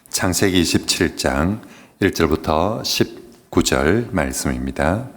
창세기 27장 1절부터 19절 말씀입니다.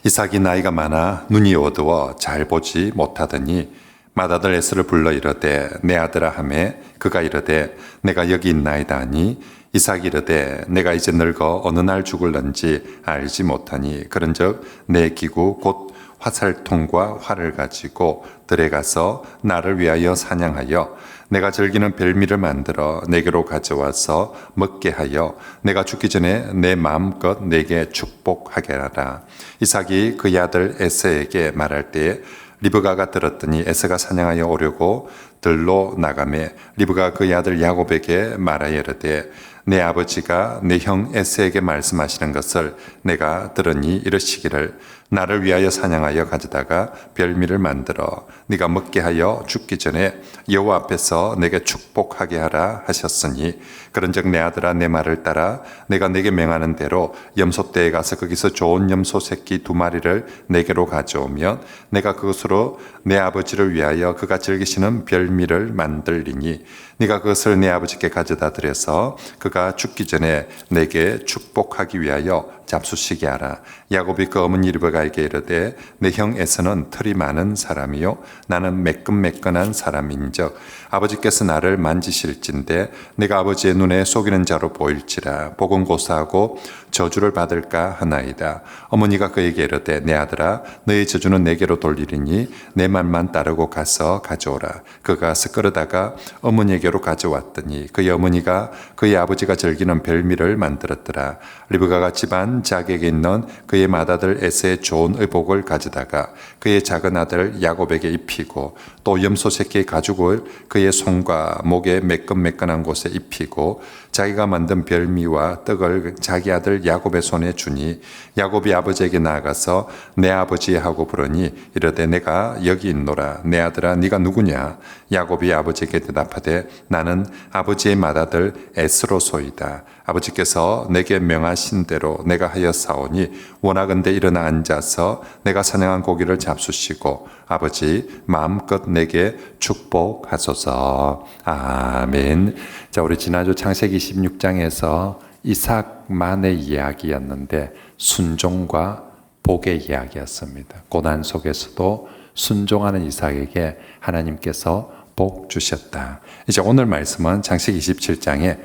이삭이 나이가 많아 눈이 어두워 잘 보지 못하더니 맏아들 에서를 불러 이르되 내 아들아 하매 그가 이르되 내가 여기 있나이다 하니 이삭이 이르되 내가 이제 늙어 어느 날 죽을런지 알지 못하니 그런즉 내 기구 곧 화살통과 활을 가지고 들에 가서 나를 위하여 사냥하여 내가 즐기는 별미를 만들어 내게로 가져와서 먹게 하여 내가 죽기 전에 내 마음껏 내게 축복하게 하라. 이삭이 그의 아들 에서에게 말할 때에 리브가가 들었더니 에서가 사냥하여 오려고 들로 나가매 리브가 그의 아들 야곱에게 말하여 이르되 내 아버지가 내 형 에서에게 말씀하시는 것을 내가 들으니 이르시기를 나를 위하여 사냥하여 가져다가 별미를 만들어 네가 먹게 하여 죽기 전에 여호와 앞에서 내게 축복하게 하라 하셨으니 그런즉 내 아들아 내 말을 따라 내가 내게 명하는 대로 염소떼에 가서 거기서 좋은 염소 새끼 2마리를 내게로 가져오면 내가 그것으로 내 아버지를 위하여 그가 즐기시는 별미를 만들리니 네가 그것을 내 아버지께 가져다 드려서 그가 죽기 전에 내게 축복하기 위하여 잡수시게 하라. 야곱이 그 어머니 리브가에게 이르되 내 형 에서는 털이 많은 사람이요 나는 매끈매끈한 사람인즉 아버지께서 나를 만지실진데 내가 아버지의 눈에 속이는 자로 보일지라 복은 고사하고 저주를 받을까 하나이다. 어머니가 그에게 이르되 내 아들아 너의 저주는 내게로 돌리리니 내 말만 따르고 가서 가져오라. 그가 가서 끌어다가 어머니에게로 가져왔더니 그의 어머니가 그의 아버지가 즐기는 별미를 만들었더라. 리브가가 집안 자객에 있는 그의 맏아들 에서의 좋은 의복을 가져다가 그의 작은 아들 야곱에게 입히고 또 염소 새끼의 가죽을 그의 손과 목에 매끈매끈한 곳에 입히고 자기가 만든 별미와 떡을 자기 아들 야곱의 손에 주니 야곱이 아버지에게 나아가서 내 아버지 하고 부르니 이르되 내가 여기 있노라. 내 아들아 네가 누구냐? 야곱이 아버지에게 대답하되 나는 아버지의 맏아들 에스로소이다. 아버지께서 내게 명하신 대로 내가 하였사오니 원하건대 일어나 앉아서 내가 사냥한 고기를 잡수시고 아버지 마음껏 내게 축복하소서. 아멘. 자, 우리 지난주 창세기 16장에서 이삭만의 이야기였는데 순종과 복의 이야기였습니다. 고난 속에서도 순종하는 이삭에게 하나님께서 복 주셨다. 이제 오늘 말씀은 창세기 27장에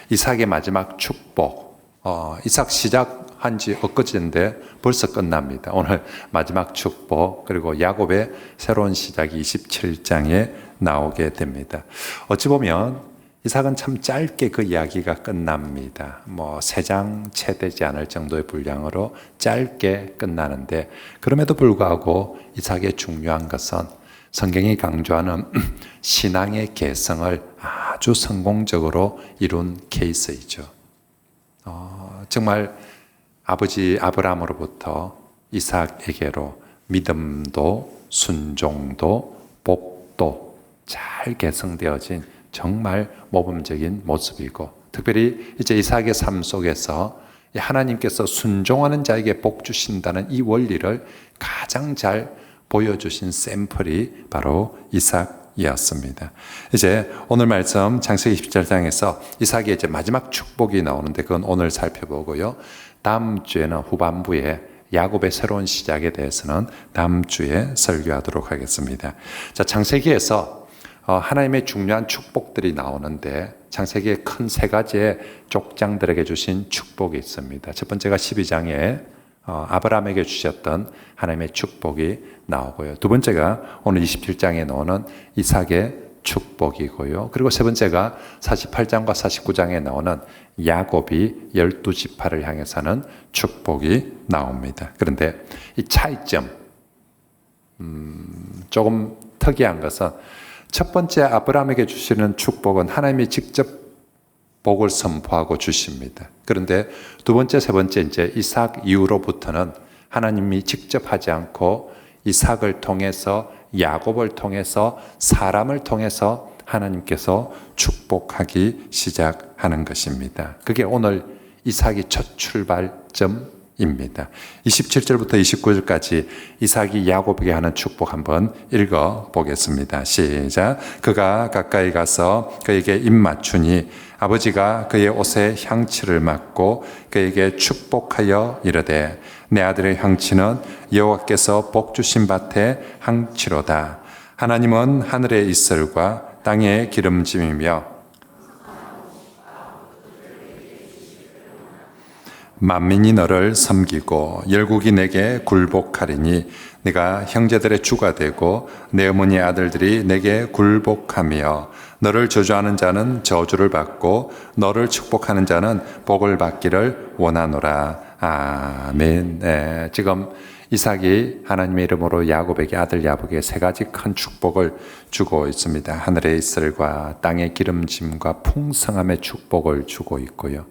이삭의 마지막 축복, 이삭 시작한 지 엊그제인데 벌써 끝납니다. 오늘 마지막 축복 그리고 야곱의 새로운 시작이 27장에 나오게 됩니다. 어찌 보면 이삭은 참 짧게 그 이야기가 끝납니다. 3장 채 되지 않을 정도의 분량으로 짧게 끝나는데 그럼에도 불구하고 이삭의 중요한 것은 성경이 강조하는 신앙의 개성을 아주 성공적으로 이룬 케이스이죠. 정말 아버지 아브라함으로부터 이삭에게로 믿음도 순종도 복도 잘 개성되어진 정말 모범적인 모습이고 특별히 이제 이삭의 삶 속에서 하나님께서 순종하는 자에게 복 주신다는 이 원리를 가장 잘 보여주신 샘플이 바로 이삭이었습니다. 이제 오늘 말씀 창세기 27장에서 이삭의 이제 마지막 축복이 나오는데 그건 오늘 살펴보고요. 다음 주에는 후반부에 야곱의 새로운 시작에 대해서는 다음 주에 설교하도록 하겠습니다. 자, 창세기에서 하나님의 중요한 축복들이 나오는데 창세기의 큰 3가지의 족장들에게 주신 축복이 있습니다. 첫 번째가 12장에 아브라함에게 주셨던 하나님의 축복이 나오고요. 두 번째가 오늘 27장에 나오는 이삭의 축복이고요. 그리고 세 번째가 48장과 49장에 나오는 야곱이 12지파를 향해서는 축복이 나옵니다. 그런데 이 차이점, 조금 특이한 것은 첫 번째 아브라함에게 주시는 축복은 하나님이 직접 복을 선포하고 주십니다. 그런데 두 번째, 세 번째 이제 이삭 이후로부터는 하나님이 직접 하지 않고 이삭을 통해서 야곱을 통해서 사람을 통해서 하나님께서 축복하기 시작하는 것입니다. 그게 오늘 이삭이 첫 출발점 입니다. 27절부터 29절까지 이삭이 야곱에게 하는 축복 한번 읽어 보겠습니다. 시작. 그가 가까이 가서 그에게 입 맞추니 아버지가 그의 옷에 향치를 맡고 그에게 축복하여 이르되 내 아들의 향치는 여호와께서 복 주신 밭의 향치로다. 하나님은 하늘의 이슬과 땅의 기름짐이며 만민이 너를 섬기고 열국이 내게 굴복하리니 네가 형제들의 주가 되고 내 어머니의 아들들이 내게 굴복하며 너를 저주하는 자는 저주를 받고 너를 축복하는 자는 복을 받기를 원하노라. 아멘. 네, 지금 이삭이 하나님의 이름으로 야곱에게 아들 야곱에게 세 가지 큰 축복을 주고 있습니다. 하늘의 이슬과 땅의 기름짐과 풍성함의 축복을 주고 있고요.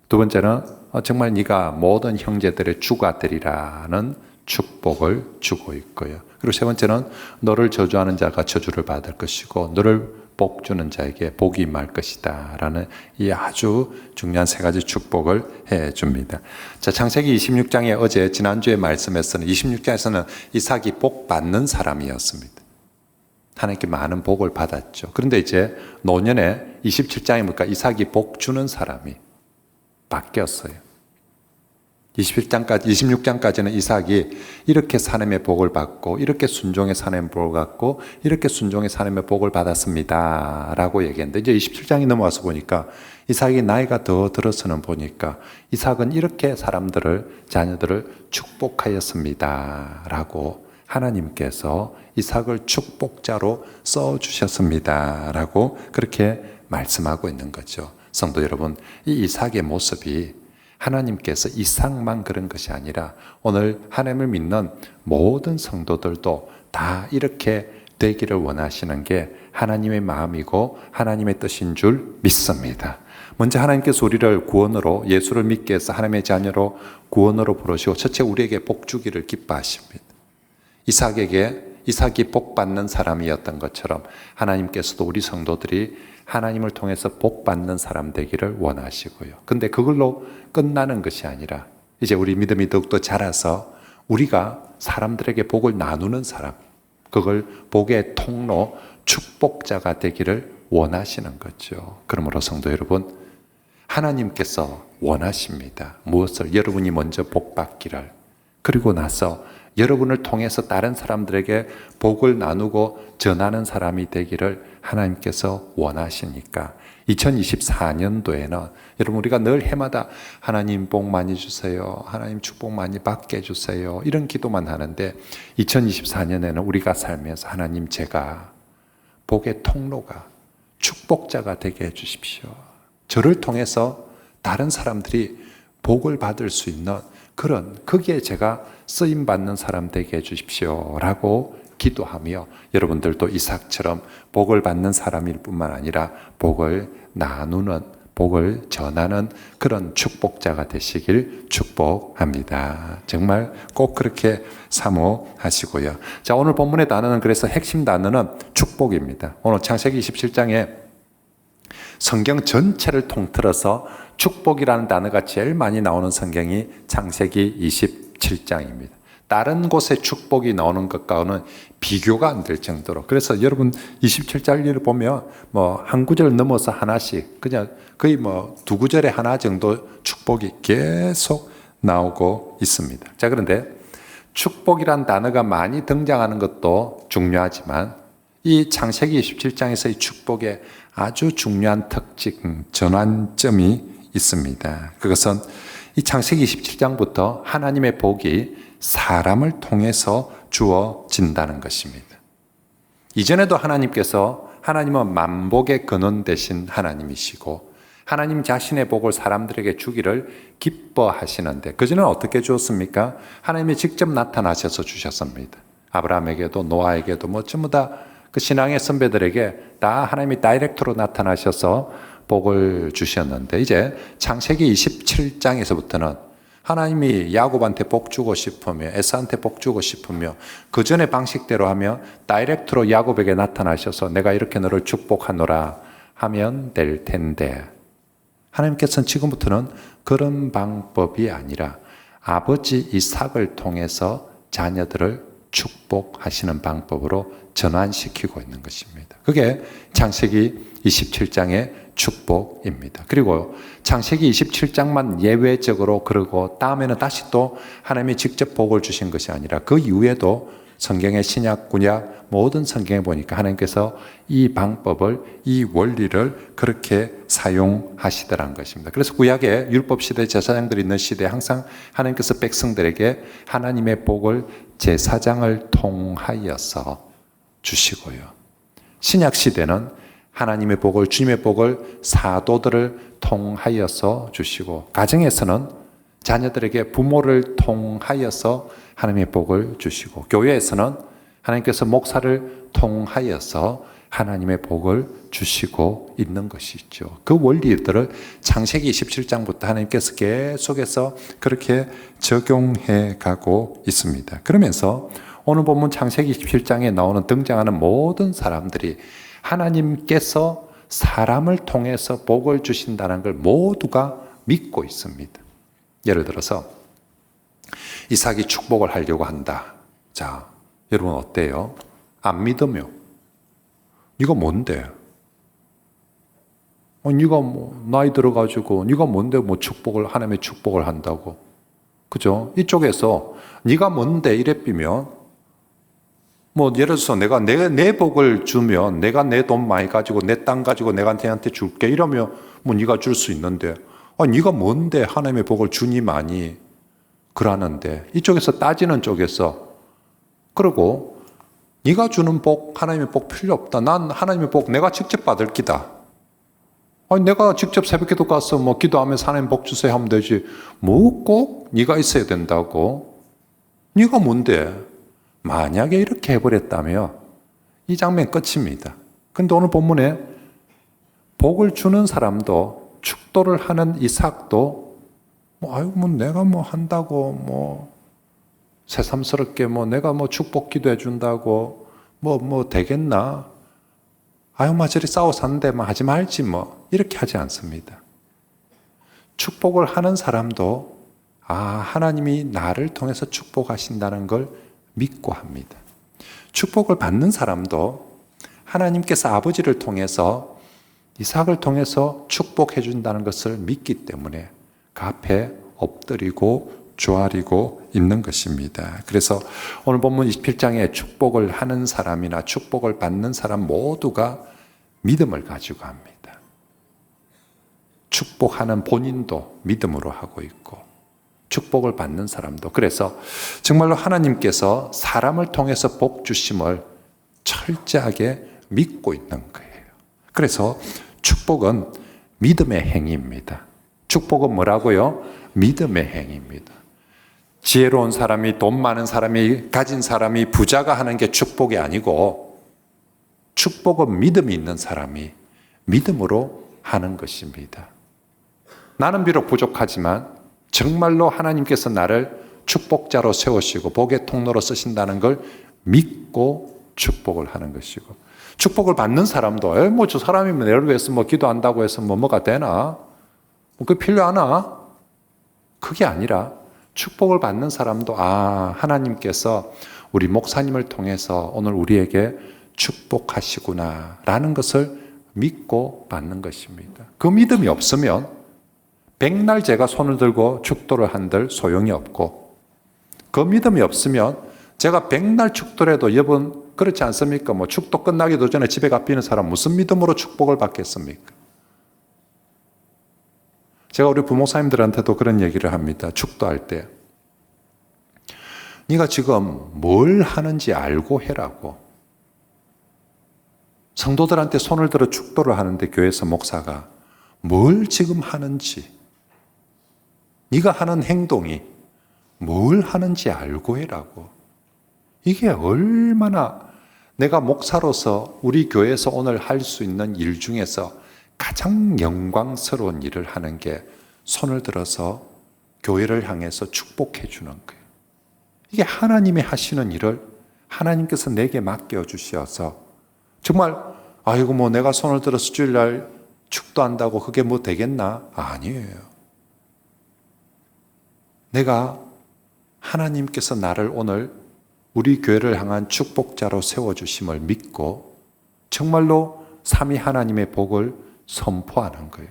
두 번째는 정말 네가 모든 형제들의 주가 되리라는 축복을 주고 있고요. 그리고 세 번째는 너를 저주하는 자가 저주를 받을 것이고 너를 복 주는 자에게 복이 임할 것이다 라는 이 아주 중요한 세 가지 축복을 해 줍니다. 자, 창세기 26장에 어제 지난주에 말씀했서는 26장에서는 이삭이 복 받는 사람이었습니다. 하나님께 많은 복을 받았죠. 그런데 이제 노년에 27장에 보니까 이삭이 복 주는 사람이 바뀌었어요. 26장까지는 이삭이 이렇게 하나님의 복을 받고 이렇게 순종의 하나님의 복을 받고 이렇게 순종의 하나님의 복을 받았습니다 라고 얘기했는데 이제 27장이 넘어와서 보니까 이삭이 나이가 더 들어서는 보니까 이삭은 이렇게 사람들을 자녀들을 축복하였습니다 라고 하나님께서 이삭을 축복자로 써주셨습니다 라고 그렇게 말씀하고 있는 거죠. 성도 여러분, 이 이삭의 모습이 하나님께서 이삭만 그런 것이 아니라 오늘 하나님을 믿는 모든 성도들도 다 이렇게 되기를 원하시는 게 하나님의 마음이고 하나님의 뜻인 줄 믿습니다. 먼저 하나님께서 우리를 구원으로 예수를 믿게 해서 하나님의 자녀로 구원으로 부르시고 첫째 우리에게 복 주기를 기뻐하십니다. 이삭이 복 받는 사람이었던 것처럼 하나님께서도 우리 성도들이 하나님을 통해서 복 받는 사람 되기를 원하시고요. 근데 그걸로 끝나는 것이 아니라 이제 우리 믿음이 더욱더 자라서 우리가 사람들에게 복을 나누는 사람, 그걸 복의 통로, 축복자가 되기를 원하시는 거죠. 그러므로 성도 여러분, 하나님께서 원하십니다. 무엇을? 여러분이 먼저 복 받기를. 그리고 나서 여러분을 통해서 다른 사람들에게 복을 나누고 전하는 사람이 되기를 하나님께서 원하시니까 2024년도에는 여러분 우리가 늘 해마다 하나님 복 많이 주세요. 하나님 축복 많이 받게 해주세요. 이런 기도만 하는데 2024년에는 우리가 살면서 하나님 제가 복의 통로가 축복자가 되게 해주십시오. 저를 통해서 다른 사람들이 복을 받을 수 있는 그런 거기에 제가 쓰임받는 사람 되게 해주십시오 라고 기도하며 여러분들도 이삭처럼 복을 받는 사람일 뿐만 아니라 복을 나누는 복을 전하는 그런 축복자가 되시길 축복합니다. 정말 꼭 그렇게 사모하시고요. 자, 오늘 본문의 단어는 그래서 핵심 단어는 축복입니다. 오늘 창세기 27장에 성경 전체를 통틀어서 축복이라는 단어가 제일 많이 나오는 성경이 창세기 27장입니다. 다른 곳에 축복이 나오는 것과는 비교가 안 될 정도로. 그래서 여러분 27장을 보면 한 구절 넘어서 하나씩 그냥 거의 두 구절에 하나 정도 축복이 계속 나오고 있습니다. 자, 그런데 축복이란 단어가 많이 등장하는 것도 중요하지만 이 창세기 27장에서 이 축복의 아주 중요한 특징, 전환점이 있습니다. 그것은 이 창세기 27장부터 하나님의 복이 사람을 통해서 주어진다는 것입니다. 이전에도 하나님은 만복의 근원 되신 하나님이시고 하나님 자신의 복을 사람들에게 주기를 기뻐하시는데 그전에는 어떻게 주었습니까? 하나님이 직접 나타나셔서 주셨습니다. 아브라함에게도 노아에게도 전부 다 그 신앙의 선배들에게 다 하나님이 다이렉트로 나타나셔서 복을 주셨는데 이제 창세기 27장에서부터는 하나님이 야곱한테 복 주고 싶으며 에사한테 복 주고 싶으며 그 전의 방식대로 하면 다이렉트로 야곱에게 나타나셔서 내가 이렇게 너를 축복하노라 하면 될 텐데 하나님께서는 지금부터는 그런 방법이 아니라 아버지 이삭을 통해서 자녀들을 축복하시는 방법으로 전환시키고 있는 것입니다. 그게 창세기 27장의 축복입니다. 그리고 창세기 27장만 예외적으로 그러고 다음에는 다시 또 하나님이 직접 복을 주신 것이 아니라 그 이후에도 성경의 신약, 구약 모든 성경에 보니까 하나님께서 이 방법을, 이 원리를 그렇게 사용하시더라는 것입니다. 그래서 구약의 율법시대 제사장들이 있는 시대에 항상 하나님께서 백성들에게 하나님의 복을 제사장을 통하여서 주시고요. 신약 시대는 하나님의 복을, 주님의 복을 사도들을 통하여서 주시고, 가정에서는 자녀들에게 부모를 통하여서 하나님의 복을 주시고, 교회에서는 하나님께서 목사를 통하여서 하나님의 복을 주시고 있는 것이죠. 그 원리들을 창세기 27장부터 하나님께서 계속해서 그렇게 적용해 가고 있습니다. 그러면서 오늘 본문 창세기 27장에 나오는 등장하는 모든 사람들이 하나님께서 사람을 통해서 복을 주신다는 걸 모두가 믿고 있습니다. 예를 들어서 이삭이 축복을 하려고 한다. 자, 여러분 어때요? 안 믿으며 네가 뭔데? 네가 뭐 나이 들어가지고 네가 뭔데 뭐 축복을, 하나님의 축복을 한다고, 그죠? 이쪽에서 네가 뭔데 이래 삐면, 뭐 예를 들어서 내가 내 복을 주면 내가 내 돈 많이 가지고 내 땅 가지고 내가 걔한테 줄게 이러면 뭐 네가 줄 수 있는데, 네가 뭔데 하나님의 복을 주니 많이 그러는데, 이쪽에서 따지는 쪽에서 그러고 네가 주는 복, 하나님의 복 필요 없다. 난 하나님의 복 내가 직접 받을 기다. 내가 직접 새벽기도 가서 뭐 기도하면서 하나님 복 주세요 하면 되지. 뭐 꼭 네가 있어야 된다고? 네가 뭔데? 만약에 이렇게 해버렸다면 이 장면 끝입니다. 근데 오늘 본문에 복을 주는 사람도, 축도를 하는 이삭도 뭐 내가 뭐 한다고 뭐 새삼스럽게 뭐 내가 뭐 축복 기도해 준다고 뭐 되겠나? 저리 싸워 사는데 뭐 하지 말지 뭐 이렇게 하지 않습니다. 축복을 하는 사람도 하나님이 나를 통해서 축복하신다는 걸 믿고 합니다. 축복을 받는 사람도 하나님께서 아버지를 통해서 이삭을 통해서 축복해 준다는 것을 믿기 때문에 그 앞에 엎드리고 조아리고 있는 것입니다. 그래서 오늘 본문 27장에 축복을 하는 사람이나 축복을 받는 사람 모두가 믿음을 가지고 합니다. 축복하는 본인도 믿음으로 하고 있고, 축복을 받는 사람도. 그래서 정말로 하나님께서 사람을 통해서 복 주심을 철저하게 믿고 있는 거예요. 그래서 축복은 믿음의 행위입니다. 축복은 뭐라고요? 믿음의 행위입니다. 지혜로운 사람이, 돈 많은 사람이, 가진 사람이, 부자가 하는 게 축복이 아니고, 축복은 믿음이 있는 사람이 믿음으로 하는 것입니다. 나는 비록 부족하지만 정말로 하나님께서 나를 축복자로 세우시고 복의 통로로 쓰신다는 걸 믿고 축복을 하는 것이고, 축복을 받는 사람도 뭐 저 사람이 내를 위해서 뭐 기도한다고 해서 뭐가 되나? 그게 필요하나? 그게 아니라 축복을 받는 사람도 하나님께서 우리 목사님을 통해서 오늘 우리에게 축복하시구나 라는 것을 믿고 받는 것입니다. 그 믿음이 없으면 백날 제가 손을 들고 축도를 한들 소용이 없고, 그 믿음이 없으면 제가 백날 축도해도, 여러분 그렇지 않습니까? 뭐 축도 끝나기도 전에 집에 갚이는 사람 무슨 믿음으로 축복을 받겠습니까? 제가 우리 부목사님들한테도 그런 얘기를 합니다. 축도할 때 네가 지금 뭘 하는지 알고 해라고. 성도들한테 손을 들어 축도를 하는데 교회에서 목사가 뭘 지금 하는지, 네가 하는 행동이 뭘 하는지 알고 해라고. 이게 얼마나 내가 목사로서 우리 교회에서 오늘 할 수 있는 일 중에서 가장 영광스러운 일을 하는 게 손을 들어서 교회를 향해서 축복해 주는 거예요. 이게 하나님이 하시는 일을 하나님께서 내게 맡겨주셔서 정말 뭐 내가 손을 들어서 주일날 축도한다고 그게 뭐 되겠나? 아니에요. 내가 하나님께서 나를 오늘 우리 교회를 향한 축복자로 세워주심을 믿고 정말로 삼위 하나님의 복을 선포하는 거예요.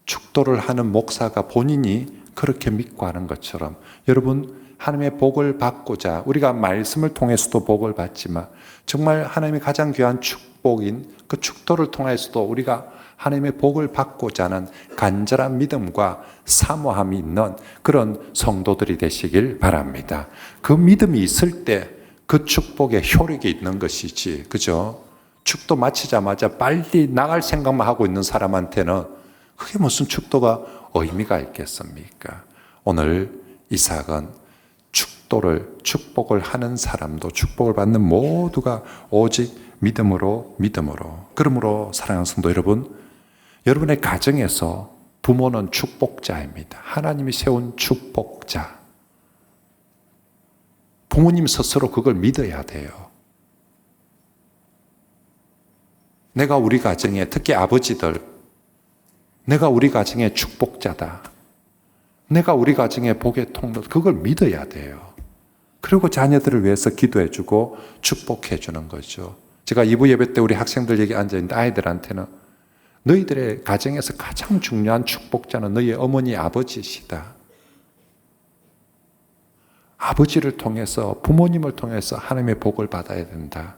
축도를 하는 목사가 본인이 그렇게 믿고 하는 것처럼 여러분 하나님의 복을 받고자 우리가 말씀을 통해서도 복을 받지만 정말 하나님의 가장 귀한 축복인 그 축도를 통해서도 우리가 하나님의 복을 받고자 하는 간절한 믿음과 사모함이 있는 그런 성도들이 되시길 바랍니다. 그 믿음이 있을 때 그 축복에 효력이 있는 것이지, 그죠? 축도 마치자마자 빨리 나갈 생각만 하고 있는 사람한테는 그게 무슨 축도가 의미가 있겠습니까? 오늘 이삭은 축복을 하는 사람도 축복을 받는 모두가 오직 믿음으로. 그러므로 사랑하는 성도 여러분, 여러분의 가정에서 부모는 축복자입니다. 하나님이 세운 축복자. 부모님 스스로 그걸 믿어야 돼요. 내가 우리 가정에, 특히 아버지들, 내가 우리 가정의 축복자다. 내가 우리 가정의 복의 통로, 그걸 믿어야 돼요. 그리고 자녀들을 위해서 기도해주고 축복해주는 거죠. 제가 2부 예배 때 우리 학생들 여기 앉아있는데 아이들한테는 너희들의 가정에서 가장 중요한 축복자는 너희 어머니 아버지시다. 아버지를 통해서 부모님을 통해서 하나님의 복을 받아야 된다.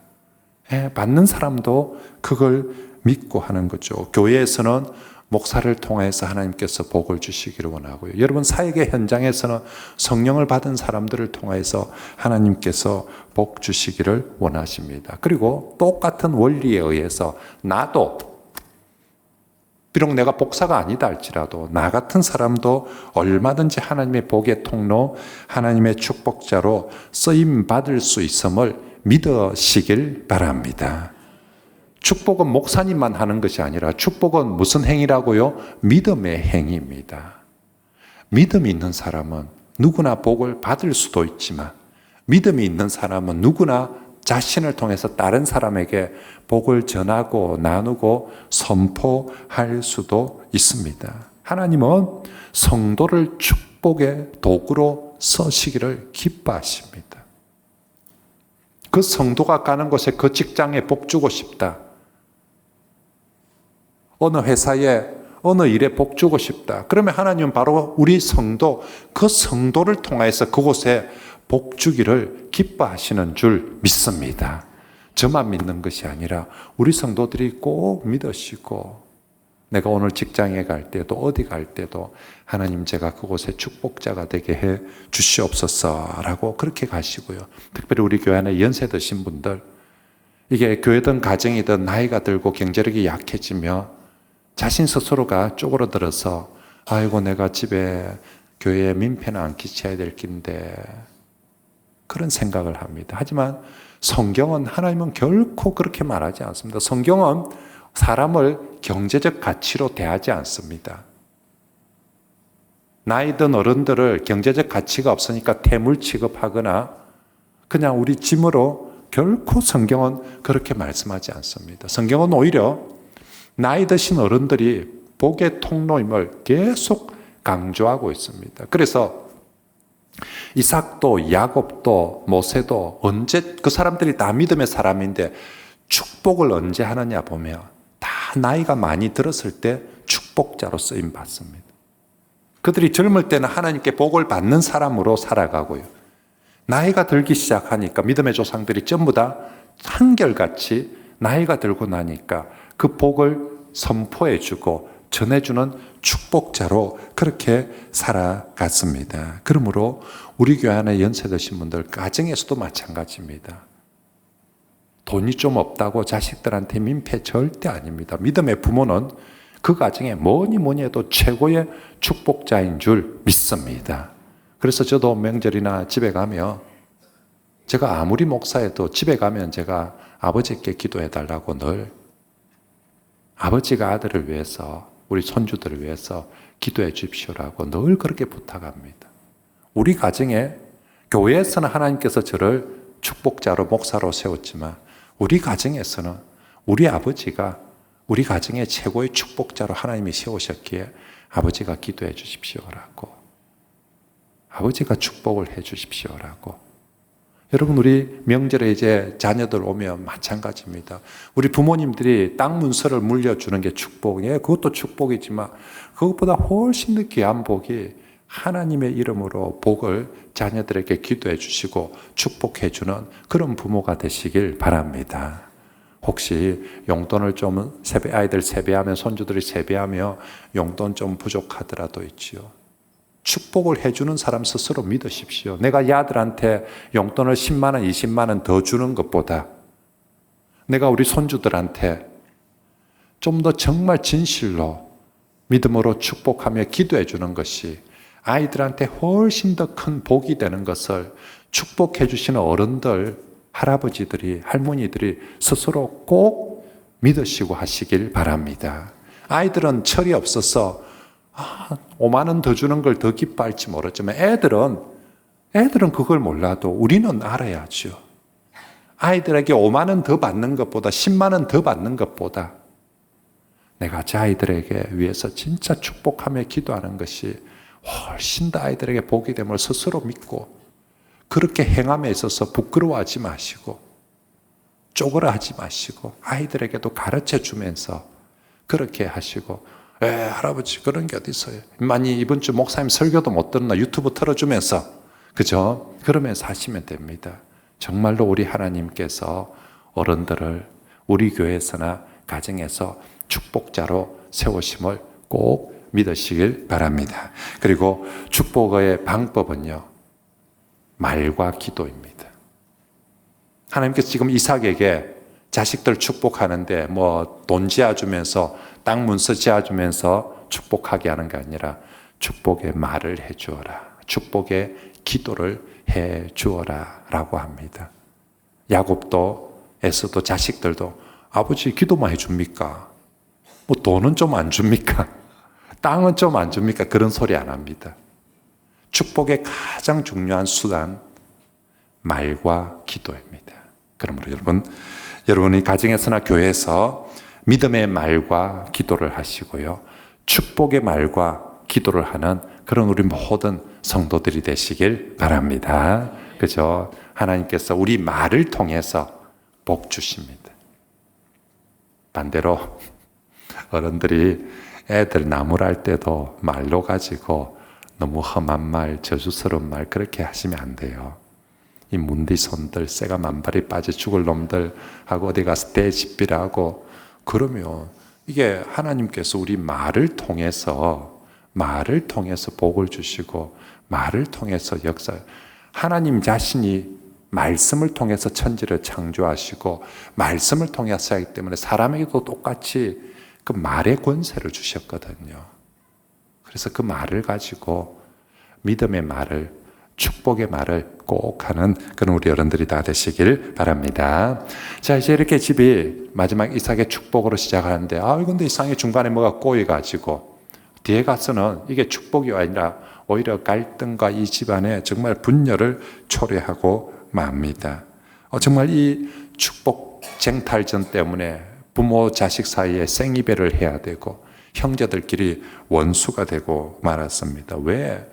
받는 사람도 그걸 믿고 하는 거죠. 교회에서는 목사를 통해서 하나님께서 복을 주시기를 원하고요. 여러분 사역의 현장에서는 성령을 받은 사람들을 통해서 하나님께서 복 주시기를 원하십니다. 그리고 똑같은 원리에 의해서 나도 비록 내가 복사가 아니다 할지라도 나 같은 사람도 얼마든지 하나님의 복의 통로, 하나님의 축복자로 쓰임받을 수 있음을 믿으시길 바랍니다. 축복은 목사님만 하는 것이 아니라 축복은 무슨 행위라고요? 믿음의 행위입니다. 믿음이 있는 사람은 누구나 복을 받을 수도 있지만 믿음이 있는 사람은 누구나 자신을 통해서 다른 사람에게 복을 전하고 나누고 선포할 수도 있습니다. 하나님은 성도를 축복의 도구로 쓰시기를 기뻐하십니다. 그 성도가 가는 곳에 그 직장에 복 주고 싶다. 어느 회사에 어느 일에 복 주고 싶다. 그러면 하나님은 바로 우리 성도, 그 성도를 통해서 그곳에 복 주기를 기뻐하시는 줄 믿습니다. 저만 믿는 것이 아니라 우리 성도들이 꼭 믿으시고 내가 오늘 직장에 갈 때도 어디 갈 때도 하나님 제가 그곳에 축복자가 되게 해 주시옵소서라고 그렇게 가시고요. 특별히 우리 교회 안에 연세 드신 분들, 이게 교회든 가정이든 나이가 들고 경제력이 약해지며 자신 스스로가 쪼그러들어서 아이고 내가 집에 교회에 민폐는 안 끼쳐야 될 낀데 그런 생각을 합니다. 하지만 성경은, 하나님은 결코 그렇게 말하지 않습니다. 성경은 사람을 경제적 가치로 대하지 않습니다. 나이 든 어른들을 경제적 가치가 없으니까 태물 취급하거나 그냥 우리 짐으로 결코 성경은 그렇게 말씀하지 않습니다. 성경은 오히려 나이 드신 어른들이 복의 통로임을 계속 강조하고 있습니다. 그래서 이삭도 야곱도 모세도 언제, 그 사람들이 다 믿음의 사람인데 축복을 언제 하느냐 보면 다 나이가 많이 들었을 때 축복자로 쓰임 받습니다. 그들이 젊을 때는 하나님께 복을 받는 사람으로 살아가고요. 나이가 들기 시작하니까 믿음의 조상들이 전부 다 한결같이 나이가 들고 나니까 그 복을 선포해주고 전해주는 축복자로 그렇게 살아갔습니다. 그러므로 우리 교회 안에 연세 드신 분들 가정에서도 마찬가지입니다. 돈이 좀 없다고 자식들한테 민폐 절대 아닙니다. 믿음의 부모는 그 가정에 뭐니 해도 최고의 축복자인 줄 믿습니다. 그래서 저도 명절이나 집에 가면 제가 아무리 목사여도 집에 가면 제가 아버지께 기도해 달라고 늘, 아버지가 아들을 위해서 우리 손주들을 위해서 기도해 주십시오라고 늘 그렇게 부탁합니다. 우리 가정에, 교회에서는 하나님께서 저를 축복자로 목사로 세웠지만 우리 가정에서는 우리 아버지가 우리 가정의 최고의 축복자로 하나님이 세우셨기에 아버지가 기도해 주십시오라고. 아버지가 축복을 해 주십시오라고. 여러분, 우리 명절에 이제 자녀들 오면 마찬가지입니다. 우리 부모님들이 땅 문서를 물려주는 게 축복이에요. 그것도 축복이지만 그것보다 훨씬 더 귀한 복이 하나님의 이름으로 복을 자녀들에게 기도해 주시고 축복해 주는 그런 부모가 되시길 바랍니다. 혹시 용돈을 좀 아이들 세배하면, 손주들이 세배하며 용돈 좀 부족하더라도 있지요. 축복을 해주는 사람 스스로 믿으십시오. 내가 이 아들한테 용돈을 10만 원, 20만 원 더 주는 것보다 내가 우리 손주들한테 좀 더 정말 진실로 믿음으로 축복하며 기도해 주는 것이 아이들한테 훨씬 더 큰 복이 되는 것을 축복해 주시는 어른들, 할아버지들이, 할머니들이 스스로 꼭 믿으시고 하시길 바랍니다. 아이들은 철이 없어서 5만 원 더 주는 걸 더 기뻐할지 모르지만 애들은 그걸 몰라도 우리는 알아야죠. 아이들에게 5만 원 더 받는 것보다 10만 원 더 받는 것보다 내가 제 아이들에게 위해서 진짜 축복하며 기도하는 것이 훨씬 더 아이들에게 복이 됨을 스스로 믿고 그렇게 행함에 있어서 부끄러워하지 마시고 쪼그라하지 마시고 아이들에게도 가르쳐 주면서 그렇게 하시고, 할아버지 그런 게 어디 있어요? 만약 이번 주 목사님 설교도 못 듣나 유튜브 틀어주면서, 그죠? 그러면서 하시면 됩니다. 정말로 우리 하나님께서 어른들을 우리 교회에서나 가정에서 축복자로 세우심을 꼭 믿으시길 바랍니다. 그리고 축복의 방법은요, 말과 기도입니다. 하나님께서 지금 이삭에게 자식들 축복하는데 돈 지어주면서 땅 문서 지어주면서 축복하게 하는 게 아니라 축복의 말을 해주어라, 축복의 기도를 해주어라 라고 합니다. 야곱도 에서도 자식들도 아버지 기도만 해줍니까? 돈은 좀 안 줍니까? 땅은 좀 안 줍니까? 그런 소리 안 합니다. 축복의 가장 중요한 수단, 말과 기도입니다. 그러므로 여러분이 가정에서나 교회에서 믿음의 말과 기도를 하시고요, 축복의 말과 기도를 하는 그런 우리 모든 성도들이 되시길 바랍니다. 그죠? 하나님께서 우리 말을 통해서 복 주십니다. 반대로 어른들이 애들 나무랄 때도 말로 가지고 너무 험한 말, 저주스러운 말 그렇게 하시면 안 돼요. 이 문디손들, 쇠가 만발이 빠져 죽을 놈들 하고 어디 가서 대집비라고 그러면 이게 하나님께서 우리 말을 통해서 복을 주시고 말을 통해서 하나님 자신이 말씀을 통해서 천지를 창조하시고 말씀을 통해서 하기 때문에 사람에게도 똑같이 그 말의 권세를 주셨거든요. 그래서 그 말을 가지고 믿음의 말을, 축복의 말을 꼭 하는 그런 우리 어른들이 다 되시길 바랍니다. 자, 이제 이렇게 집이 마지막 이삭의 축복으로 시작하는데, 근데 이삭의 중간에 뭐가 꼬여가지고 뒤에 가서는 이게 축복이 아니라 오히려 갈등과 이 집안에 정말 분열을 초래하고 맙니다. 정말 이 축복 쟁탈전 때문에 부모 자식 사이에 생이별을 해야 되고 형제들끼리 원수가 되고 말았습니다. 왜?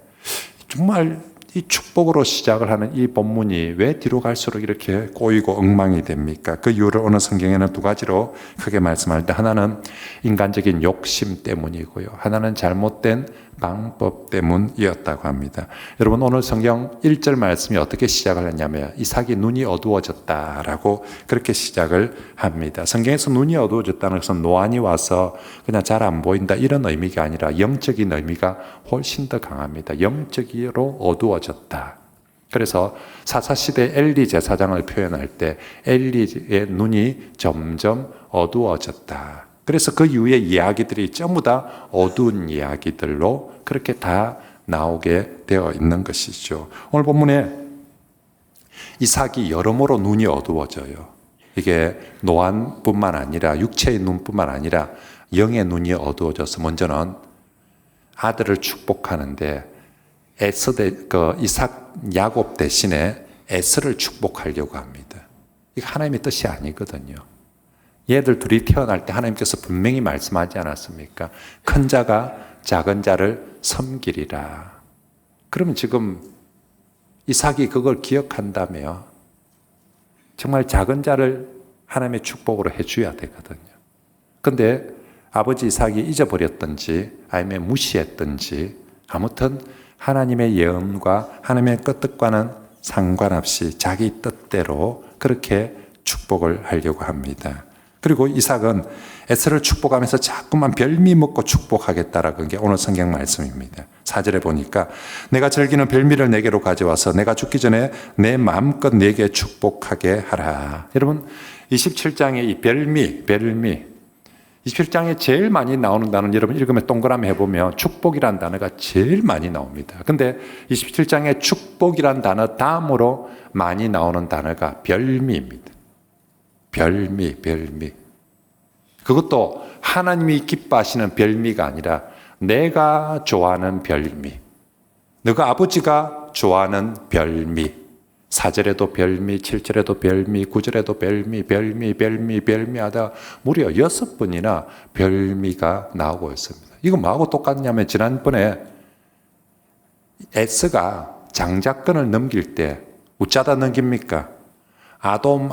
정말 이 축복으로 시작을 하는 이 본문이 왜 뒤로 갈수록 이렇게 꼬이고 엉망이 됩니까? 그 이유를 오늘 성경에는 두 가지로 크게 말씀하는데, 하나는 인간적인 욕심 때문이고요, 하나는 잘못된 방법 때문이었다고 합니다. 여러분, 오늘 성경 1절 말씀이 어떻게 시작을 했냐면 이삭이 눈이 어두워졌다라고 그렇게 시작을 합니다. 성경에서 눈이 어두워졌다는 것은 노안이 와서 그냥 잘 안 보인다 이런 의미가 아니라 영적인 의미가 훨씬 더 강합니다. 영적으로 어두워졌다. 그래서 사사시대 엘리 제사장을 표현할 때 엘리의 눈이 점점 어두워졌다. 그래서 그 이후의 이야기들이 전부 다 어두운 이야기들로 그렇게 다 나오게 되어 있는 것이죠. 오늘 본문에 이삭이 여러모로 눈이 어두워져요. 이게 노안뿐만 아니라 육체의 눈뿐만 아니라 영의 눈이 어두워져서 먼저는 아들을 축복하는데 이삭 야곱 대신에 에서를 축복하려고 합니다. 이게 하나님의 뜻이 아니거든요. 얘들 둘이 태어날 때 하나님께서 분명히 말씀하지 않았습니까? 큰 자가 작은 자를 섬기리라. 그러면 지금 이삭이 그걸 기억한다며 정말 작은 자를 하나님의 축복으로 해줘야 되거든요. 근데 아버지 이삭이 잊어버렸든지 아니면 무시했든지 아무튼 하나님의 예언과 하나님의 뜻과는 상관없이 자기 뜻대로 그렇게 축복을 하려고 합니다. 그리고 이삭은 에서를 축복하면서 자꾸만 별미 먹고 축복하겠다라는 게 오늘 성경 말씀입니다. 4절에 보니까 내가 즐기는 별미를 내게로 가져와서 내가 죽기 전에 내 마음껏 내게 축복하게 하라. 여러분 27장의 이 별미 27장에 제일 많이 나오는 단어는 여러분 읽으면 동그라미 해보면 축복이란 단어가 제일 많이 나옵니다. 근데 27장에 축복이란 단어 다음으로 많이 나오는 단어가 별미입니다. 별미. 그것도 하나님이 기뻐하시는 별미가 아니라 내가 좋아하는 별미. 너가 아버지가 좋아하는 별미. 4절에도 별미, 7절에도 별미, 9절에도 별미 하다 무려 6번이나 별미가 나오고 있습니다. 이거 뭐하고 똑같냐면 지난번에 에스가 장자권을 넘길 때 우짜다 넘깁니까? 아돔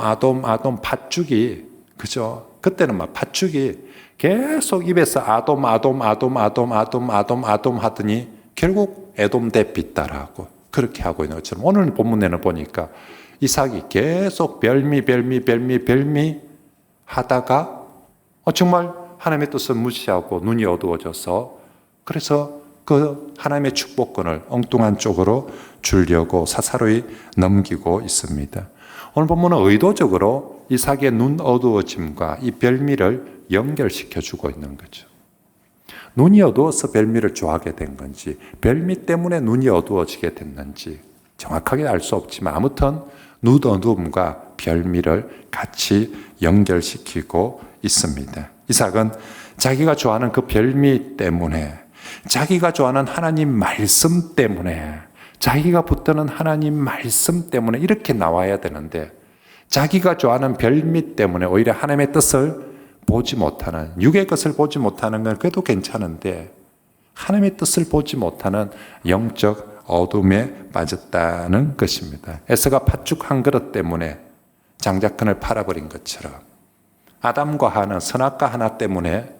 팥죽이 그죠? 그때는 막 팥죽이 계속 입에서 아돔 하더니 결국 에돔 대 빗다라고 그렇게 하고 있는 것처럼 오늘 본문에는 보니까 이삭이 계속 별미 하다가 정말 하나님의 뜻을 무시하고 눈이 어두워져서 그래서 그 하나님의 축복권을 엉뚱한 쪽으로 주려고 사사로이 넘기고 있습니다. 오늘 본문은 의도적으로 이삭의 눈 어두워짐과 이 별미를 연결시켜 주고 있는 거죠. 눈이 어두워서 별미를 좋아하게 된 건지 별미 때문에 눈이 어두워지게 됐는지 정확하게 알 수 없지만 아무튼 눈 어두움과 별미를 같이 연결시키고 있습니다. 이삭은 자기가 좋아하는 그 별미 때문에 자기가 좋아하는 하나님 말씀 때문에 자기가 붙드는 하나님 말씀 때문에 이렇게 나와야 되는데 자기가 좋아하는 별미 때문에 오히려 하나님의 뜻을 보지 못하는 육의 것을 보지 못하는 건 그래도 괜찮은데 하나님의 뜻을 보지 못하는 영적 어둠에 빠졌다는 것입니다. 에서가 팥죽 한 그릇 때문에 장자권을 팔아버린 것처럼 아담과 하나 선악과 하나 때문에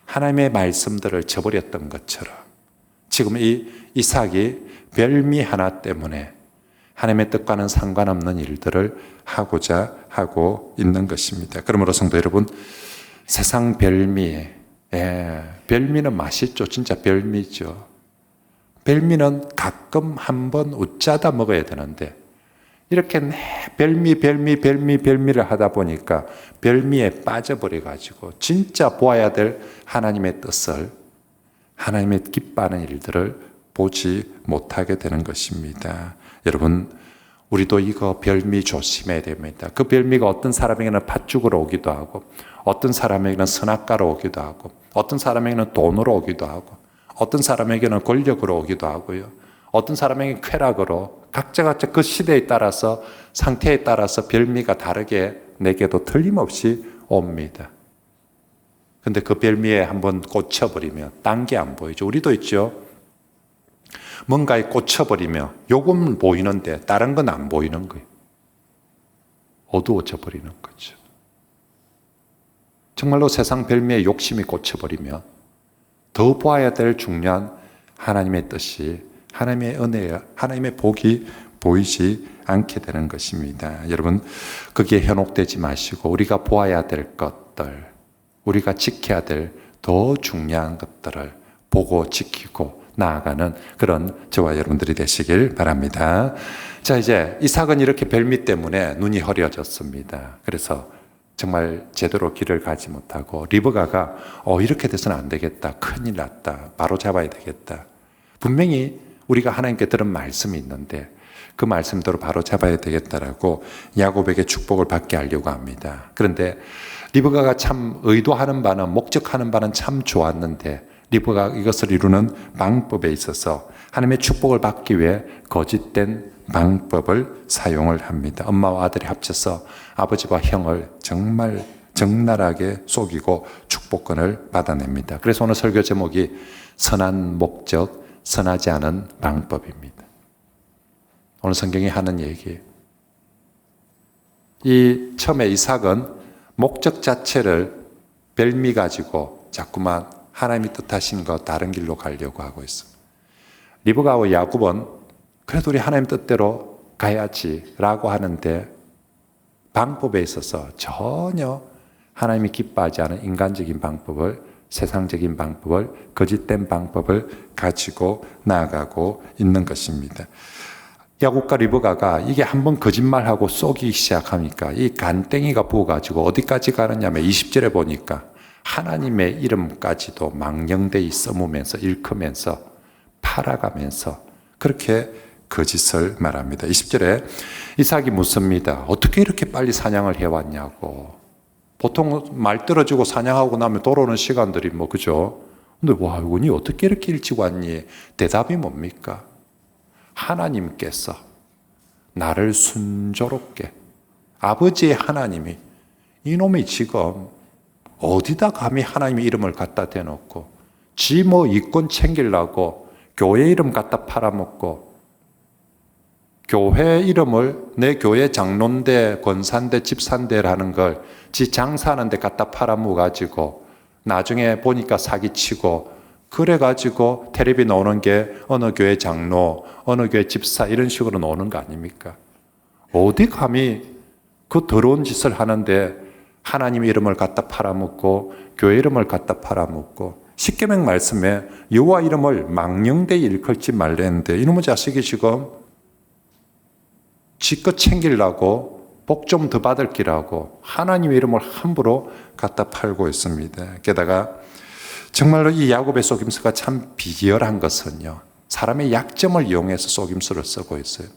하나님의 말씀들을 저버렸던 것처럼 지금 이 이삭이 별미 하나 때문에 하나님의 뜻과는 상관없는 일들을 하고자 하고 있는 것입니다. 그러므로 성도 여러분, 세상 별미, 별미는 맛있죠. 진짜 별미죠. 별미는 가끔 한번 웃자다 먹어야 되는데 이렇게 별미를 하다 보니까 별미에 빠져버려가지고 진짜 보아야 될 하나님의 뜻을 하나님의 기뻐하는 일들을 보지 못하게 되는 것입니다. 여러분 우리도 이거 별미 조심해야 됩니다. 그 별미가 어떤 사람에게는 팥죽으로 오기도 하고 어떤 사람에게는 선악과로 오기도 하고 어떤 사람에게는 돈으로 오기도 하고 어떤 사람에게는 권력으로 오기도 하고요. 어떤 사람에게는 쾌락으로 각자가 그 시대에 따라서 상태에 따라서 별미가 다르게 내게도 틀림없이 옵니다. 근데 그 별미에 한번 꽂혀버리면 딴 게 안 보이죠. 우리도 있죠. 뭔가에 꽂혀버리며 요건 보이는데 다른 건 안 보이는 거예요. 어두워져 버리는 거죠. 정말로 세상 별미에 욕심이 꽂혀버리면 더 보아야 될 중요한 하나님의 뜻이 하나님의 은혜, 하나님의 복이 보이지 않게 되는 것입니다. 여러분 거기에 현혹되지 마시고 우리가 보아야 될 것들, 우리가 지켜야 될 더 중요한 것들을 보고 지키고 나아가는 그런 저와 여러분들이 되시길 바랍니다. 자, 이제 이삭은 이렇게 별미 때문에 눈이 흐려졌습니다. 그래서 정말 제대로 길을 가지 못하고 리브가가 이렇게 돼서는 안 되겠다. 큰일 났다. 바로 잡아야 되겠다. 분명히 우리가 하나님께 들은 말씀이 있는데 그 말씀대로 바로 잡아야 되겠다라고 야곱에게 축복을 받게 하려고 합니다. 그런데 리브가가 참 의도하는 바는 목적하는 바는 참 좋았는데 리브가 이것을 이루는 방법에 있어서 하나님의 축복을 받기 위해 거짓된 방법을 사용을 합니다. 엄마와 아들이 합쳐서 아버지와 형을 정말 적나라하게 속이고 축복권을 받아냅니다. 그래서 오늘 설교 제목이 선한 목적, 선하지 않은 방법입니다. 오늘 성경이 하는 얘기예요. 이 처음에 이삭은 목적 자체를 별미 가지고 자꾸만 하나님이 뜻하신 거 다른 길로 가려고 하고 있습니다. 리브가와 야곱은 그래도 우리 하나님 뜻대로 가야지라고 하는데 방법에 있어서 전혀 하나님이 기뻐하지 않은 인간적인 방법을, 세상적인 방법을, 거짓된 방법을 가지고 나아가고 있는 것입니다. 야곱과 리브가가 이게 한번 거짓말하고 쏘기 시작하니까 이 간땡이가 부어가지고 어디까지 가느냐면 20절에 보니까 하나님의 이름까지도 망령되이 써무면서 일크면서 팔아가면서 그렇게 거짓을 말합니다. 20절에 이삭이 묻습니다. 어떻게 이렇게 빨리 사냥을 해왔냐고. 보통 말 떨어지고 사냥하고 나면 돌아오는 시간들이 그죠? 근데 와, 이거니 어떻게 이렇게 일찍 왔니? 대답이 뭡니까? 하나님께서 나를 순조롭게, 아버지의 하나님이 이놈이 지금 어디다 감히 하나님의 이름을 갖다 대놓고 지 이권 챙기려고 교회 이름 갖다 팔아먹고 교회 이름을 내 교회 장로인데 권사인데 집사인데라는 걸 지 장사하는 데 갖다 팔아먹어가지고 나중에 보니까 사기치고 그래가지고 텔레비 나오는 게 어느 교회 장로, 어느 교회 집사 이런 식으로 나오는 거 아닙니까? 어디 감히 그 더러운 짓을 하는데 하나님의 이름을 갖다 팔아먹고 교회 이름을 갖다 팔아먹고 십계명 말씀에 여호와 이름을 망령되이 일컬지 말랬는데 이놈의 자식이 지금 지껏 챙기려고 복 좀 더 받을 기라고 하나님의 이름을 함부로 갖다 팔고 있습니다. 게다가 정말로 이 야곱의 속임수가 참 비열한 것은요, 사람의 약점을 이용해서 속임수를 쓰고 있어요.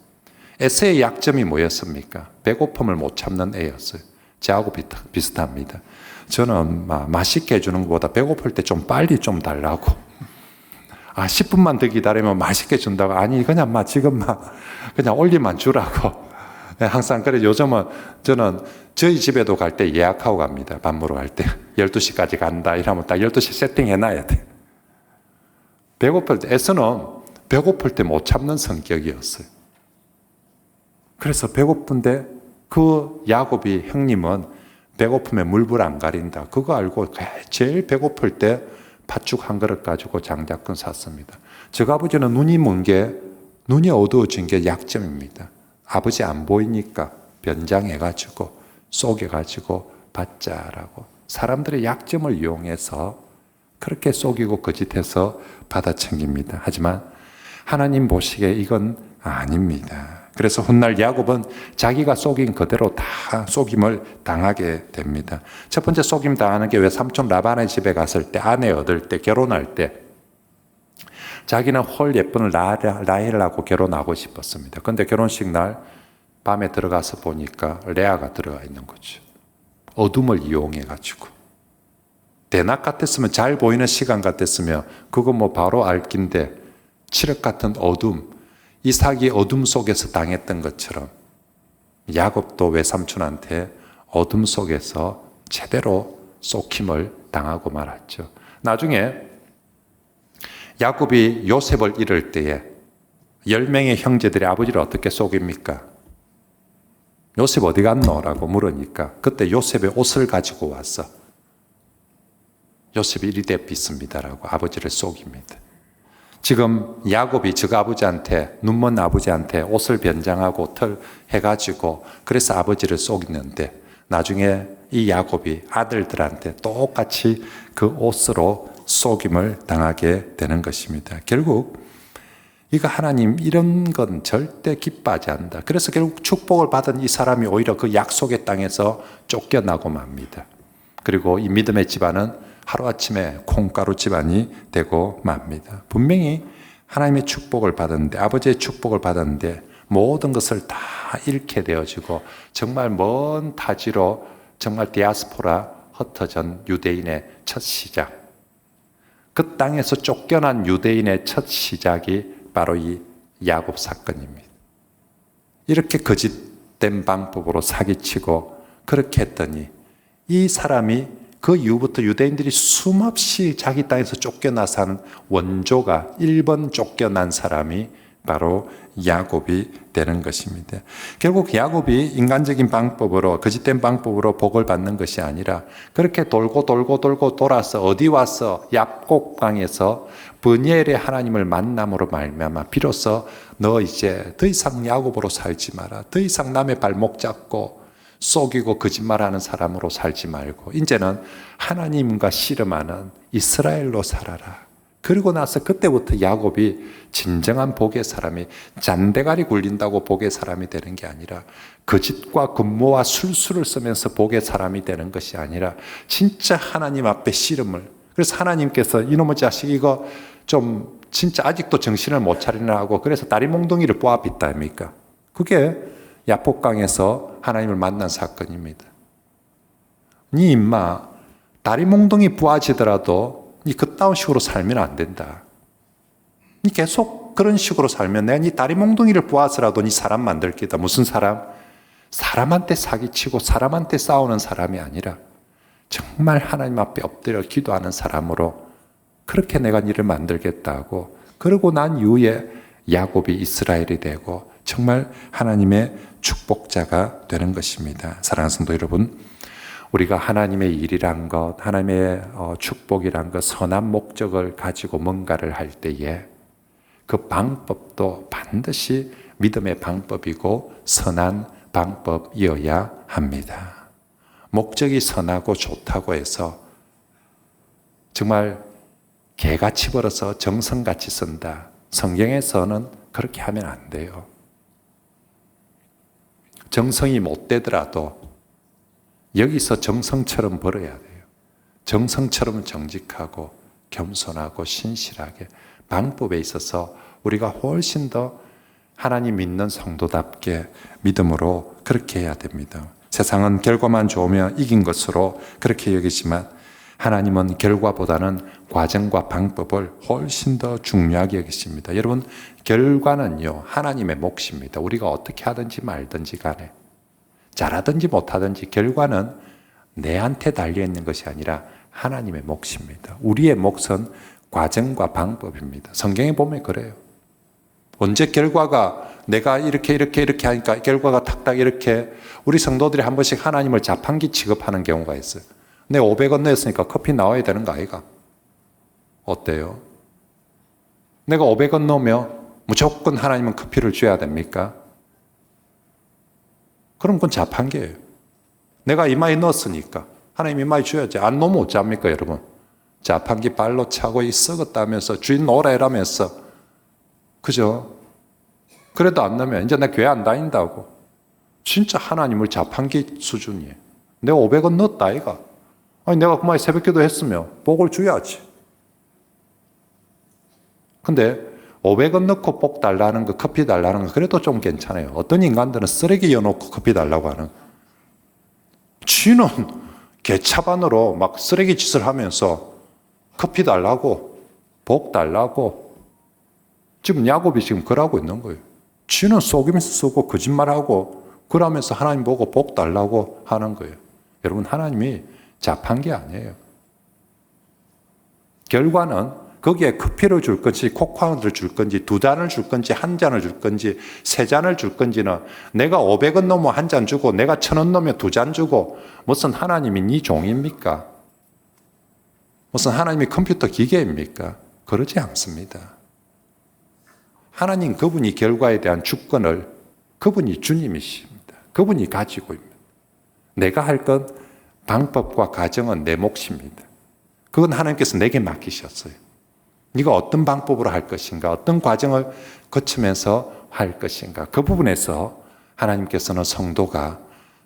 에서의 약점이 뭐였습니까? 배고픔을 못 참는 애였어요. 저하고 비슷합니다. 저는 맛있게 해주는 것보다 배고플 때 좀 빨리 좀 달라고. 10분만 더 기다리면 맛있게 준다고. 아니, 그냥 지금 그냥 올리만 주라고. 항상 그래. 요즘은 저는 저희 집에도 갈 때 예약하고 갑니다. 밥 먹으러 갈 때. 12시까지 간다. 이러면 딱 12시 세팅해놔야 돼. 배고플 때, 에서는 배고플 때 못 참는 성격이었어요. 그래서 배고픈데 그 야곱이 형님은 배고픔에 물불 안 가린다. 그거 알고 제일 배고플 때 팥죽 한 그릇 가지고 장작근 샀습니다. 저 아버지는 눈이 어두워진 게 약점입니다. 아버지 안 보이니까 변장해가지고 속여가지고 받자라고 사람들의 약점을 이용해서 그렇게 속이고 거짓해서 받아챙깁니다. 하지만 하나님 보시기에 이건 아닙니다. 그래서 훗날 야곱은 자기가 속인 그대로 다 속임을 당하게 됩니다. 첫 번째 속임 당하는 게 왜 삼촌 라반의 집에 갔을 때 아내 얻을 때 결혼할 때 자기는 홀 예쁜 라헬하고 결혼하고 싶었습니다. 그런데 결혼식 날 밤에 들어가서 보니까 레아가 들어가 있는 거죠. 어둠을 이용해가지고. 대낮 같았으면 잘 보이는 시간 같았으면 그거 바로 알긴데 칠흑 같은 어둠, 이삭이 어둠 속에서 당했던 것처럼 야곱도 외삼촌한테 어둠 속에서 제대로 쏙힘을 당하고 말았죠. 나중에 야곱이 요셉을 잃을 때에 10명의 형제들이 아버지를 어떻게 속입니까? 요셉 어디 갔노? 라고 물으니까 그때 요셉의 옷을 가지고 와서 요셉이 이리 되었습니다라고 아버지를 속입니다. 지금 야곱이 저 아버지한테 눈먼 아버지한테 옷을 변장하고 털 해가지고 그래서 아버지를 속이는데 나중에 이 야곱이 아들들한테 똑같이 그 옷으로 속임을 당하게 되는 것입니다. 결국 이거 하나님 이런 건 절대 기뻐하지 않는다. 그래서 결국 축복을 받은 이 사람이 오히려 그 약속의 땅에서 쫓겨나고 맙니다. 그리고 이 믿음의 집안은 하루아침에 콩가루 집안이 되고 맙니다. 분명히 하나님의 축복을 받았는데 아버지의 축복을 받았는데 모든 것을 다 잃게 되어지고 정말 먼 타지로 정말 디아스포라 흩어진 유대인의 첫 시작, 그 땅에서 쫓겨난 유대인의 첫 시작이 바로 이 야곱 사건입니다. 이렇게 거짓된 방법으로 사기치고 그렇게 했더니 이 사람이 그 이후부터 유대인들이 숨없이 자기 땅에서 쫓겨나서 한 원조가 1번 쫓겨난 사람이 바로 야곱이 되는 것입니다. 결국 야곱이 인간적인 방법으로, 거짓된 방법으로 복을 받는 것이 아니라 그렇게 돌고 돌아서 어디 와서 야곱강에서 브니엘의 하나님을 만남으로 말미암아 비로소 너 이제 더 이상 야곱으로 살지 마라. 더 이상 남의 발목 잡고 속이고 거짓말하는 사람으로 살지 말고 이제는 하나님과 씨름하는 이스라엘로 살아라. 그리고 나서 그때부터 야곱이 진정한 복의 사람이, 잔대가리 굴린다고 복의 사람이 되는 게 아니라 거짓과 근모와 술수를 쓰면서 복의 사람이 되는 것이 아니라 진짜 하나님 앞에 씨름을, 그래서 하나님께서 이놈의 자식 이거 좀 진짜 아직도 정신을 못 차리나 하고 그래서 다리 몽둥이를 뽑아빗다 아닙니까? 그게 야복강에서 하나님을 만난 사건입니다. 니 임마 다리 몽둥이 부아지더라도 니 그따운 식으로 살면 안 된다. 니 계속 그런 식으로 살면 내가 니 다리 몽둥이를 부아서라도 니 사람 만들 기다. 무슨 사람? 사람한테 사기치고 사람한테 싸우는 사람이 아니라 정말 하나님 앞에 엎드려 기도하는 사람으로 그렇게 내가 니를 만들겠다고. 그러고 난 이후에 야곱이 이스라엘이 되고 정말 하나님의 축복자가 되는 것입니다. 사랑하는 성도 여러분, 우리가 하나님의 일이란 것, 하나님의 축복이란 것, 선한 목적을 가지고 뭔가를 할 때에 그 방법도 반드시 믿음의 방법이고 선한 방법이어야 합니다. 목적이 선하고 좋다고 해서 정말 개같이 벌어서 정성같이 쓴다. 성경에서는 그렇게 하면 안 돼요. 정성이 못 되더라도 여기서 정성처럼 벌어야 돼요. 정성처럼 정직하고 겸손하고 신실하게 방법에 있어서 우리가 훨씬 더 하나님 믿는 성도답게 믿음으로 그렇게 해야 됩니다. 세상은 결과만 좋으면 이긴 것으로 그렇게 여기지만 하나님은 결과보다는 과정과 방법을 훨씬 더 중요하게 여기십니다. 여러분, 결과는요, 하나님의 몫입니다. 우리가 어떻게 하든지 말든지 간에 잘하든지 못하든지 결과는 내한테 달려있는 것이 아니라 하나님의 몫입니다. 우리의 몫은 과정과 방법입니다. 성경에 보면 그래요. 언제 결과가 내가 이렇게 하니까 결과가 탁탁 이렇게 우리 성도들이 한 번씩 하나님을 자판기 취급하는 경우가 있어요. 내가 500원 냈으니까 커피 나와야 되는 거 아이가? 어때요? 내가 500원 넣으면 무조건 하나님은 커피를 줘야 됩니까? 그럼 그건 자판기예요. 내가 이마에 넣었으니까 하나님 이마에 줘야지. 안 넣으면 어쩝니까 여러분? 자판기 발로 차고 썩었다면서 주인 오라 이라면서, 그죠? 그래도 안 넣으면 이제 나 교회 안 다닌다고. 진짜 하나님을 자판기 수준이에요. 내가 500원 넣었다 아이가? 아니 내가 그만에 새벽기도 했으면 복을 줘야지. 근데 500원 넣고 복 달라는 거, 커피 달라는 거 그래도 좀 괜찮아요. 어떤 인간들은 쓰레기 여놓고 커피 달라고 하는, 쥐는 개차반으로 막 쓰레기 짓을 하면서 커피 달라고 복 달라고. 지금 야곱이 지금 그러고 있는 거예요. 쥐는 속이면서 쓰고 거짓말하고 그러면서 하나님 보고 복 달라고 하는 거예요. 여러분, 하나님이 자판기 아니에요. 결과는 거기에 커피를 줄 건지 코코아를 줄 건지 2잔을 줄 건지 1잔을 줄 건지 3잔을 줄 건지는 내가 500원 넣으면 1잔 주고 내가 1000원 넣으면 2잔 주고 무슨 하나님이 네 종입니까? 무슨 하나님이 컴퓨터 기계입니까? 그러지 않습니다. 하나님 그분이 결과에 대한 주권을, 그분이 주님이십니다. 그분이 가지고 있습니다. 내가 할 건 방법과 과정은 내 몫입니다. 그건 하나님께서 내게 맡기셨어요. 네가 어떤 방법으로 할 것인가, 어떤 과정을 거치면서 할 것인가, 그 부분에서 하나님께서는 성도가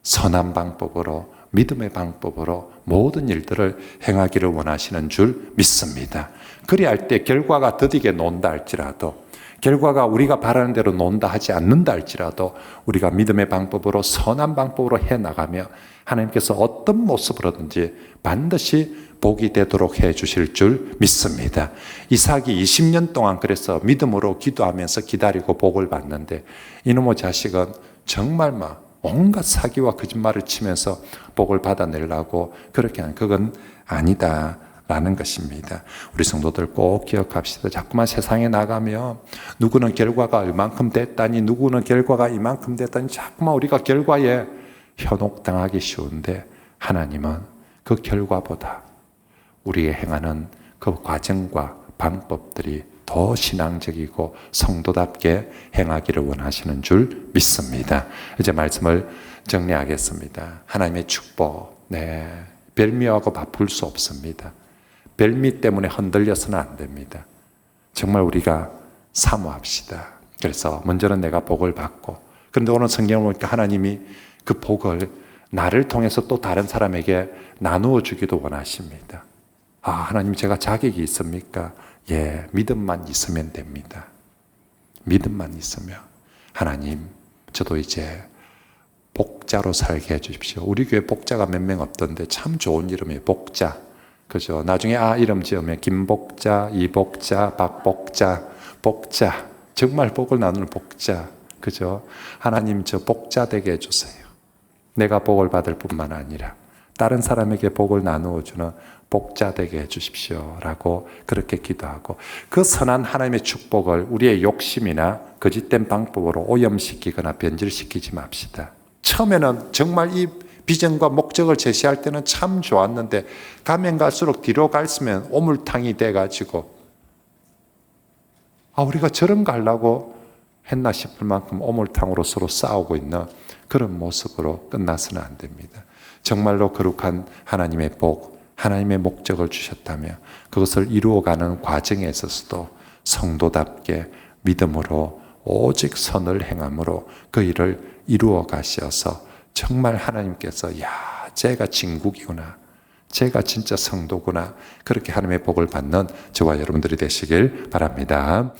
선한 방법으로, 믿음의 방법으로 모든 일들을 행하기를 원하시는 줄 믿습니다. 그리할 때 결과가 더디게 논다 할지라도, 결과가 우리가 바라는 대로 논다 하지 않는다 할지라도 우리가 믿음의 방법으로 선한 방법으로 해나가며 하나님께서 어떤 모습으로든지 반드시 복이 되도록 해 주실 줄 믿습니다. 이삭이 20년 동안 그래서 믿음으로 기도하면서 기다리고 복을 받는데 이놈의 자식은 정말 막 온갖 사기와 거짓말을 치면서 복을 받아내려고 그렇게 하는, 그건 아니다라는 라는 것입니다. 우리 성도들 꼭 기억합시다. 자꾸만 세상에 나가면 누구는 결과가 이만큼 됐다니, 누구는 결과가 이만큼 됐다니, 자꾸만 우리가 결과에 현혹당하기 쉬운데, 하나님은 그 결과보다 우리의 행하는 그 과정과 방법들이 더 신앙적이고 성도답게 행하기를 원하시는 줄 믿습니다. 이제 말씀을 정리하겠습니다. 하나님의 축복, 별미하고 바꿀 수 없습니다. 별미 때문에 흔들려서는 안 됩니다. 정말 우리가 사모합시다. 그래서 먼저는 내가 복을 받고, 그런데 오늘 성경을 보니까 하나님이 그 복을 나를 통해서 또 다른 사람에게 나누어 주기도 원하십니다. 하나님, 제가 자격이 있습니까? 예, 믿음만 있으면 됩니다. 믿음만 있으면. 하나님, 저도 이제 복자로 살게 해주십시오. 우리 교회 복자가 몇 명 없던데 참 좋은 이름이에요. 복자. 그죠? 나중에 이름 지으면 김복자, 이복자, 박복자, 복자. 정말 복을 나누는 복자. 그죠? 하나님, 저 복자 되게 해주세요. 내가 복을 받을 뿐만 아니라 다른 사람에게 복을 나누어 주는 복자 되게 해주십시오 라고 그렇게 기도하고, 그 선한 하나님의 축복을 우리의 욕심이나 거짓된 방법으로 오염시키거나 변질시키지 맙시다. 처음에는 정말 이 비전과 목적을 제시할 때는 참 좋았는데, 가면 갈수록 뒤로 갈수면 오물탕이 돼가지고 우리가 저런 거 하려고 했나 싶을 만큼 오물탕으로 서로 싸우고 있는 그런 모습으로 끝나서는 안 됩니다. 정말로 거룩한 하나님의 복, 하나님의 목적을 주셨다면 그것을 이루어가는 과정에 있어서도 성도답게 믿음으로 오직 선을 행함으로 그 일을 이루어 가셔서 정말 하나님께서 쟤가 진국이구나, 쟤가 진짜 성도구나, 그렇게 하나님의 복을 받는 저와 여러분들이 되시길 바랍니다.